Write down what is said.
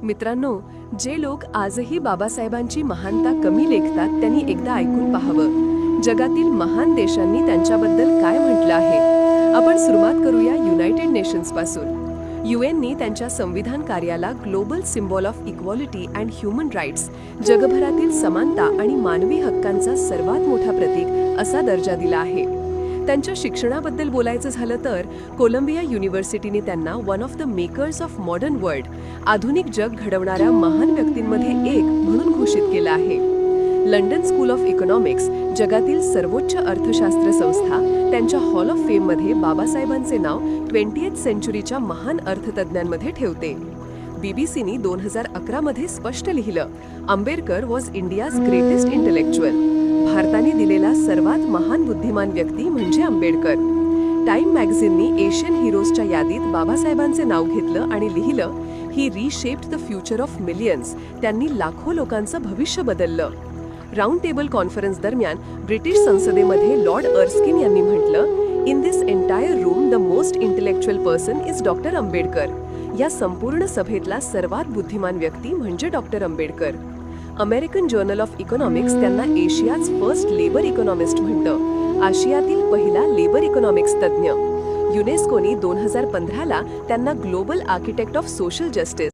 मित्रांनो, जे लोक आजही बाबासाहेबांची महानता कमी लेखतात त्यांनी एकदा ऐकून पाहावं, जगातील महान देशांनी त्यांच्याबद्दल काय म्हटलं आहे. आपण सुरुवात करूया युनायटेड नेशन्स पासून. युएननी त्यांच्या संविधान कार्याला global symbol of equality and human rights, जगभरातील समानता आणि मानवी हक्कांचा सर्वात मोठा प्रतीक असा दर्जा दिला आहे. त्यांच्या शिक्षणाबद्दल बोलायचं झालं तर कोलंबिया युनिव्हर्सिटीने त्यांना one of the makers of modern world, आधुनिक जग घडवणाऱ्या महान व्यक्तींमध्ये एक म्हणून घोषित केलं आहे. लंडन स्कूल ऑफ इकॉनॉमिक्स, जगातील सर्वोच्च अर्थशास्त्र संस्था, त्यांच्या हॉल ऑफ फेममध्ये बाबासाहेबांचे नाव 20th सेंचुरीच्या महान अर्थतज्ज्ञांमध्ये ठेवते. बीबीसीने 2011 मध्ये स्पष्ट लिहिलं, Ambedkar was India's greatest intellectual. भारताने दिलेला सर्वात महान बुद्धिमान व्यक्ती म्हणजे आंबेडकर. टाइम मॅगझिननी एशियन हिरोजच्या यादीत बाबासाहेबांचे नाव घेतलं आणि लिहिलं, he reshaped the future of millions. त्यांनी लाखो लोकांचं भविष्य बदललं. राऊंड टेबल कॉन्फरन्स दरम्यान ब्रिटिश संसदेमध्ये लॉर्ड अर्स्किन यांनी म्हटलं, in this entire room the most intellectual person is doctor Ambedkar. या संपूर्ण सभेतला सर्वात बुद्धिमान व्यक्ती म्हणजे doctor Ambedkar. American journal of economics त्यांना एशियाज फर्स्ट लेबर इकॉनॉमिस्ट म्हणतं, आशियातील पहिला लेबर इकॉनॉमिक्स तज्ज्ञ. युनेस्कोनी 2015ला त्यांना global architect of social justice